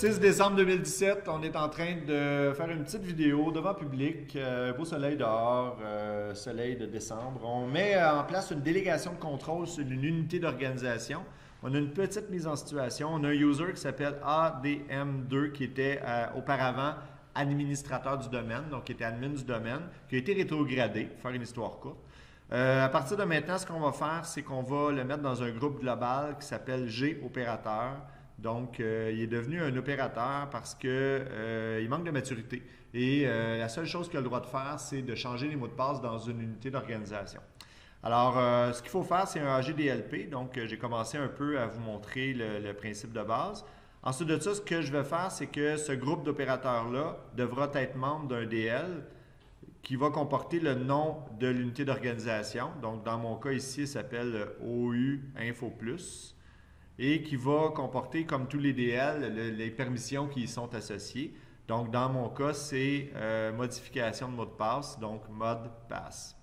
6 décembre 2017, on est en train de faire une petite vidéo devant public, beau soleil dehors, soleil de décembre. On met en place une délégation de contrôle sur une unité d'organisation. On a une petite mise en situation. On a un user qui s'appelle ADM2 qui était auparavant administrateur du domaine, donc qui était admin du domaine, qui a été rétrogradé, pour faire une histoire courte. À partir de maintenant, ce qu'on va faire, c'est qu'on va le mettre dans un groupe global qui s'appelle G-opérateur. Donc, il est devenu un opérateur parce qu'il manque de maturité. Et la seule chose qu'il a le droit de faire, c'est de changer les mots de passe dans une unité d'organisation. Alors, ce qu'il faut faire, c'est un AGDLP. Donc, j'ai commencé un peu à vous montrer le principe de base. Ensuite de ça, ce que je vais faire, c'est que ce groupe d'opérateurs-là devra être membre d'un DL qui va comporter le nom de l'unité d'organisation. Donc, dans mon cas ici, il s'appelle OU Info Plus et qui va comporter, comme tous les DL, les permissions qui y sont associées. Donc, dans mon cas, c'est modification de mot de passe, donc mode passe.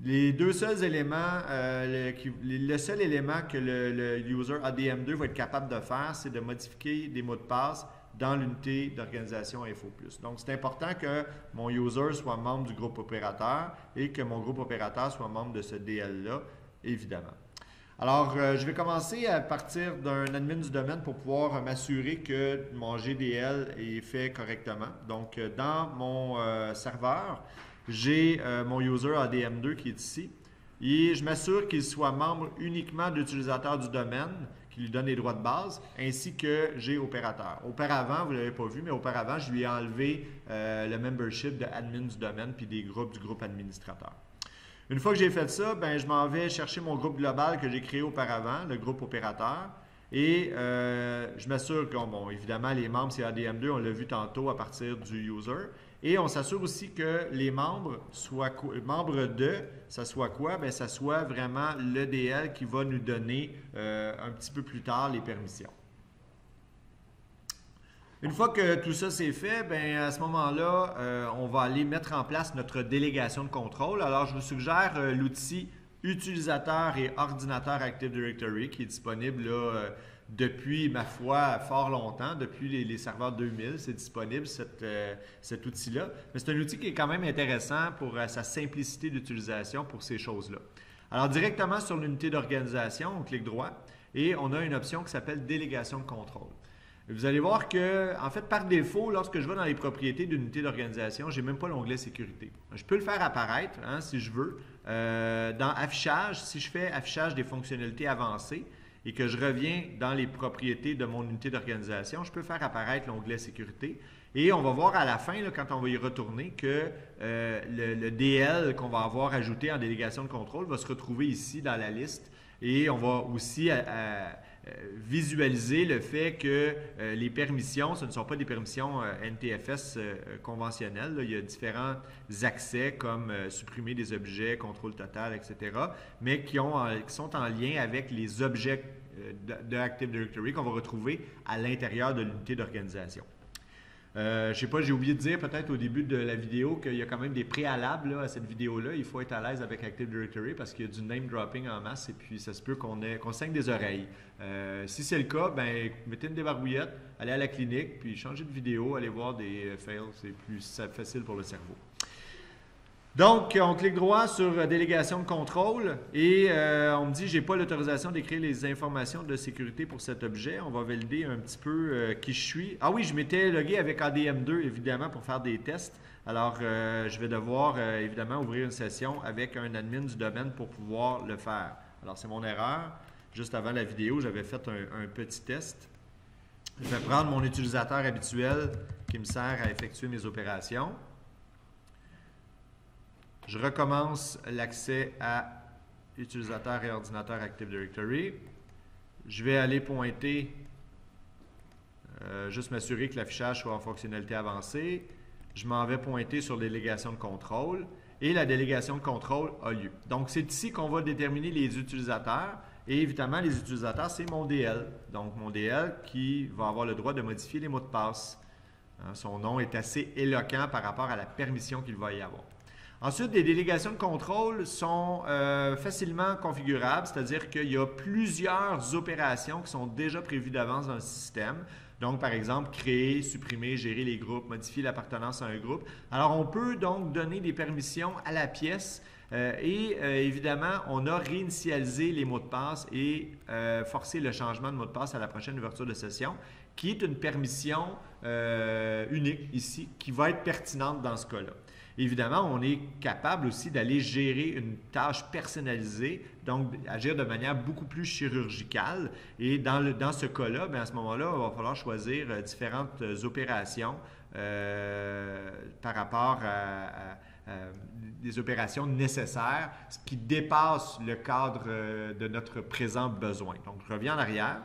Les deux seuls éléments, le seul élément que le user ADM2 va être capable de faire, c'est de modifier des mots de passe dans l'unité d'organisation Info Plus. Donc, c'est important que mon user soit membre du groupe opérateur et que mon groupe opérateur soit membre de ce DL-là, évidemment. Alors, je vais commencer à partir d'un admin du domaine pour pouvoir m'assurer que mon GDL est fait correctement. Donc, dans mon serveur, j'ai mon user ADM2 qui est ici et je m'assure qu'il soit membre uniquement de l'utilisateur du domaine qui lui donne les droits de base ainsi que G-opérateur. Auparavant, vous ne l'avez pas vu, mais auparavant, je lui ai enlevé le membership de admin du domaine puis des groupes du groupe administrateur. Une fois que j'ai fait ça, ben, je m'en vais chercher mon groupe global que j'ai créé auparavant, le groupe opérateur, et je m'assure que, bon, évidemment, les membres, c'est ADM2, on l'a vu tantôt à partir du user, et on s'assure aussi que les membres soient membres de, ça soit quoi? Bien, ça soit vraiment l'EDL qui va nous donner un petit peu plus tard les permissions. Une fois que tout ça c'est fait, bien, à ce moment-là, on va aller mettre en place notre délégation de contrôle. Alors, je vous suggère l'outil Utilisateur et Ordinateur Active Directory qui est disponible là, depuis, ma foi, fort longtemps, depuis les serveurs 2000, c'est disponible cet outil-là. Mais c'est un outil qui est quand même intéressant pour sa simplicité d'utilisation pour ces choses-là. Alors, directement sur l'unité d'organisation, on clique droit et on a une option qui s'appelle Délégation de contrôle. Vous allez voir que, en fait, par défaut, lorsque je vais dans les propriétés d'une unité d'organisation, je n'ai même pas l'onglet sécurité. Je peux le faire apparaître hein, si je veux. Dans affichage, si je fais affichage des fonctionnalités avancées et que je reviens dans les propriétés de mon unité d'organisation, je peux faire apparaître l'onglet sécurité. Et on va voir à la fin, là, quand on va y retourner, que le DL qu'on va avoir ajouté en délégation de contrôle va se retrouver ici dans la liste. Et on va aussi visualiser le fait que les permissions, ce ne sont pas des permissions NTFS conventionnelles. Là. Il y a différents accès comme supprimer des objets, contrôle total, etc., mais qui sont en lien avec les objets de Active Directory qu'on va retrouver à l'intérieur de l'unité d'organisation. Je ne sais pas, j'ai oublié de dire peut-être au début de la vidéo qu'il y a quand même des préalables là, à cette vidéo-là. Il faut être à l'aise avec Active Directory parce qu'il y a du name dropping en masse et puis ça se peut qu'on saigne des oreilles. Si c'est le cas, ben, mettez une débarbouillette, allez à la clinique, puis changez de vidéo, allez voir des fails, c'est plus facile pour le cerveau. Donc, on clique droit sur délégation de contrôle et on me dit j'ai pas l'autorisation d'écrire les informations de sécurité pour cet objet. On va valider un petit peu qui je suis. Ah oui, je m'étais logué avec ADM2 évidemment pour faire des tests. Alors, je vais devoir évidemment ouvrir une session avec un admin du domaine pour pouvoir le faire. Alors, c'est mon erreur. Juste avant la vidéo, j'avais fait un petit test. Je vais prendre mon utilisateur habituel qui me sert à effectuer mes opérations. Je recommence l'accès à utilisateur et ordinateur Active Directory. Je vais aller pointer, juste m'assurer que l'affichage soit en fonctionnalité avancée. Je m'en vais pointer sur délégation de contrôle et la délégation de contrôle a lieu. Donc, c'est ici qu'on va déterminer les utilisateurs et évidemment, les utilisateurs, c'est mon DL. Donc, mon DL qui va avoir le droit de modifier les mots de passe. Hein, son nom est assez éloquent par rapport à la permission qu'il va y avoir. Ensuite, les délégations de contrôle sont facilement configurables, c'est-à-dire qu'il y a plusieurs opérations qui sont déjà prévues d'avance dans le système. Donc, par exemple, créer, supprimer, gérer les groupes, modifier l'appartenance à un groupe. Alors, on peut donc donner des permissions à la pièce évidemment, on a réinitialisé les mots de passe et forcé le changement de mot de passe à la prochaine ouverture de session, qui est une permission unique ici, qui va être pertinente dans ce cas-là. Évidemment, on est capable aussi d'aller gérer une tâche personnalisée, donc agir de manière beaucoup plus chirurgicale. Et dans ce cas-là, à ce moment-là, il va falloir choisir différentes opérations par rapport à des opérations nécessaires, ce qui dépasse le cadre de notre présent besoin. Donc, je reviens en arrière.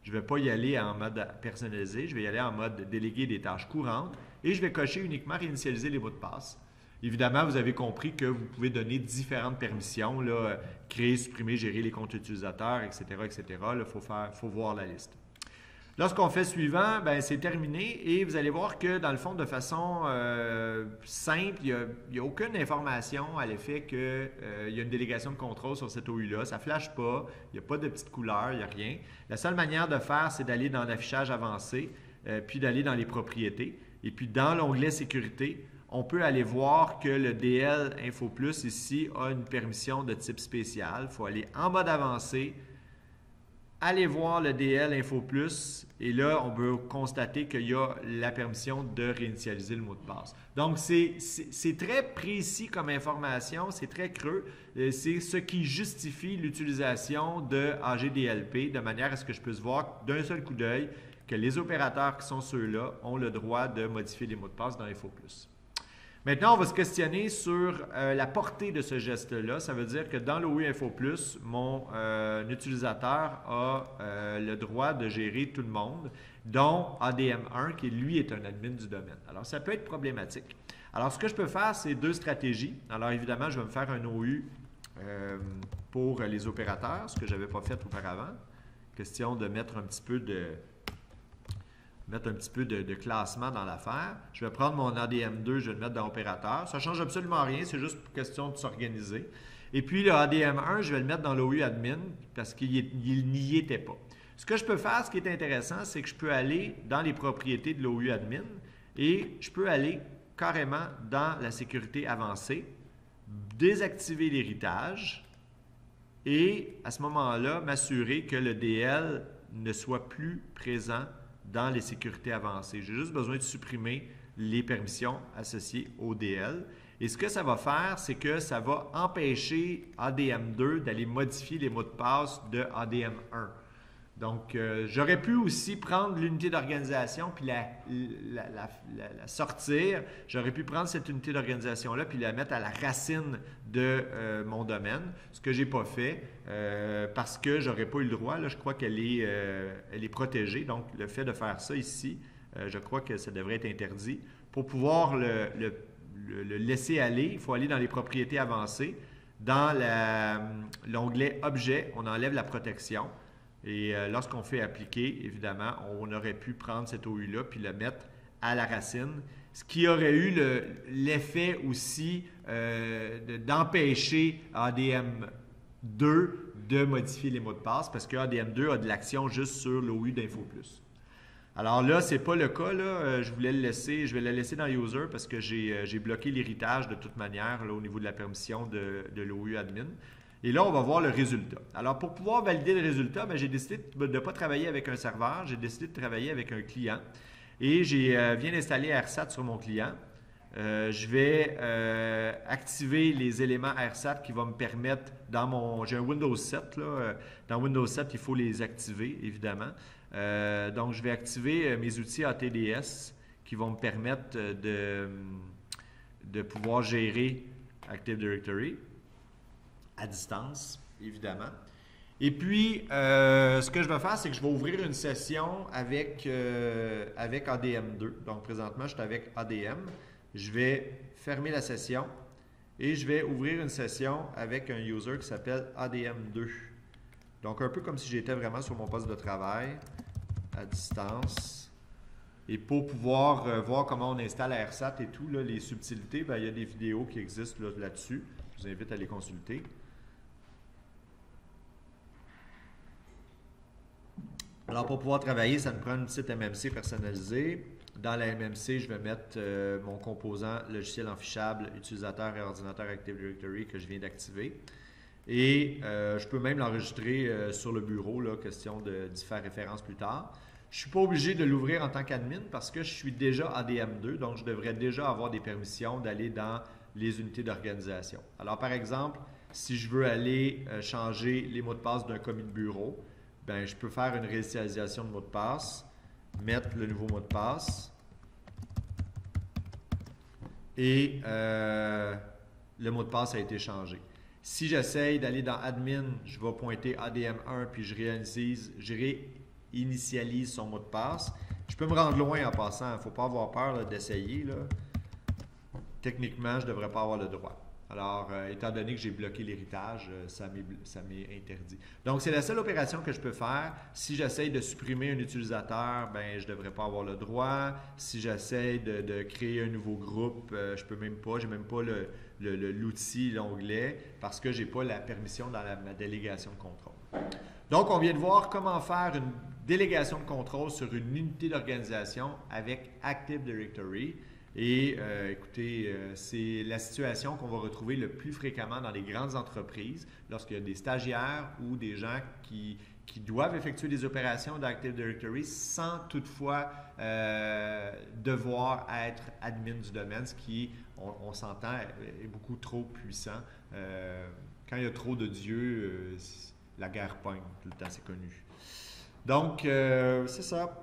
Je ne vais pas y aller en mode personnalisé, je vais y aller en mode déléguer des tâches courantes et je vais cocher uniquement réinitialiser les mots de passe. Évidemment, vous avez compris que vous pouvez donner différentes permissions, là, créer, supprimer, gérer les comptes utilisateurs, etc., etc. Il faut voir la liste. Lorsqu'on fait suivant, c'est terminé et vous allez voir que dans le fond, de façon simple, il n'y a aucune information à l'effet qu'il y a une délégation de contrôle sur cette OU-là. Ça ne flash pas, il n'y a pas de petite couleur, il n'y a rien. La seule manière de faire, c'est d'aller dans l'affichage avancé, puis d'aller dans les propriétés. Et puis dans l'onglet sécurité, on peut aller voir que le DL Info Plus ici a une permission de type spécial. Il faut aller en mode avancé, aller voir le DL Info Plus et là, on peut constater qu'il y a la permission de réinitialiser le mot de passe. Donc, c'est très précis comme information, c'est très creux. C'est ce qui justifie l'utilisation de AGDLP de manière à ce que je puisse voir d'un seul coup d'œil que les opérateurs qui sont ceux-là ont le droit de modifier les mots de passe dans Info Plus. Maintenant, on va se questionner sur la portée de ce geste-là. Ça veut dire que dans l'OU Info Plus, mon utilisateur a le droit de gérer tout le monde, dont ADM1, qui lui est un admin du domaine. Alors, ça peut être problématique. Alors, ce que je peux faire, c'est deux stratégies. Alors, évidemment, je vais me faire un OU pour les opérateurs, ce que je n'avais pas fait auparavant. Question de mettre un petit peu de classement dans l'affaire. Je vais prendre mon ADM2, je vais le mettre dans opérateur. Ça ne change absolument rien, c'est juste question de s'organiser. Et puis le ADM1, je vais le mettre dans l'OU admin parce qu'il n'y était pas. Ce que je peux faire, ce qui est intéressant, c'est que je peux aller dans les propriétés de l'OU admin et je peux aller carrément dans la sécurité avancée, désactiver l'héritage et à ce moment-là, m'assurer que le DL ne soit plus présent dans les sécurités avancées. J'ai juste besoin de supprimer les permissions associées au DL. Et ce que ça va faire, c'est que ça va empêcher ADM2 d'aller modifier les mots de passe de ADM1. Donc, j'aurais pu aussi prendre l'unité d'organisation puis la sortir. J'aurais pu prendre cette unité d'organisation-là puis la mettre à la racine de mon domaine, ce que je n'ai pas fait parce que je n'aurais pas eu le droit. Là, je crois qu'elle est protégée. Donc, le fait de faire ça ici, je crois que ça devrait être interdit. Pour pouvoir le laisser aller, il faut aller dans les propriétés avancées. Dans l'onglet « Objet », on enlève la protection. Et lorsqu'on fait appliquer, évidemment, on aurait pu prendre cet OU-là puis le mettre à la racine, ce qui aurait eu l'effet aussi d'empêcher ADM2 de modifier les mots de passe parce que ADM2 a de l'action juste sur l'OU d'Info Plus. Alors là, ce n'est pas le cas. Là. Je vais le laisser dans User parce que j'ai bloqué l'héritage de toute manière là, au niveau de la permission de l'OU admin. Et là, on va voir le résultat. Alors, pour pouvoir valider le résultat, j'ai décidé de ne pas travailler avec un serveur, j'ai décidé de travailler avec un client. Et j'ai viens d'installer AirSat sur mon client. Je vais activer les éléments AirSat qui vont me permettre, j'ai un Windows 7, là, dans Windows 7, il faut les activer, évidemment. Donc, je vais activer mes outils ATDS qui vont me permettre de pouvoir gérer Active Directory à distance, évidemment. Et puis, ce que je vais faire, c'est que je vais ouvrir une session avec ADM2. Donc, présentement, je suis avec ADM. Je vais fermer la session et je vais ouvrir une session avec un user qui s'appelle ADM2. Donc, un peu comme si j'étais vraiment sur mon poste de travail à distance. Et pour pouvoir voir comment on installe AirSat et tout, là, les subtilités, il y a des vidéos qui existent là-dessus. Je vous invite à les consulter. Alors, pour pouvoir travailler, ça me prend une petite MMC personnalisée. Dans la MMC, je vais mettre mon composant logiciel enfichable utilisateur et ordinateur Active Directory que je viens d'activer. Et je peux même l'enregistrer sur le bureau, là, question d'y faire référence plus tard. Je ne suis pas obligé de l'ouvrir en tant qu'admin parce que je suis déjà ADM2, donc je devrais déjà avoir des permissions d'aller dans les unités d'organisation. Alors, par exemple, si je veux aller changer les mots de passe d'un commis de bureau, ben, je peux faire une réinitialisation de mot de passe, mettre le nouveau mot de passe et le mot de passe a été changé. Si j'essaye d'aller dans Admin, je vais pointer ADM1 puis je réinitialise son mot de passe. Je peux me rendre loin en passant, il ne faut pas avoir peur d'essayer. Techniquement, je ne devrais pas avoir le droit. Alors, étant donné que j'ai bloqué l'héritage, ça m'est interdit. Donc, c'est la seule opération que je peux faire. Si j'essaye de supprimer un utilisateur, ben, je ne devrais pas avoir le droit. Si j'essaye de créer un nouveau groupe, je peux même pas. Je n'ai même pas l'outil, l'onglet, parce que je n'ai pas la permission dans ma délégation de contrôle. Donc, on vient de voir comment faire une délégation de contrôle sur une unité d'organisation avec Active Directory. Et écoutez, c'est la situation qu'on va retrouver le plus fréquemment dans les grandes entreprises lorsqu'il y a des stagiaires ou des gens qui doivent effectuer des opérations d'Active Directory sans toutefois devoir être admin du domaine, ce qui, on s'entend, est beaucoup trop puissant. Quand il y a trop de dieux, la guerre pogne tout le temps, c'est connu. Donc, c'est ça.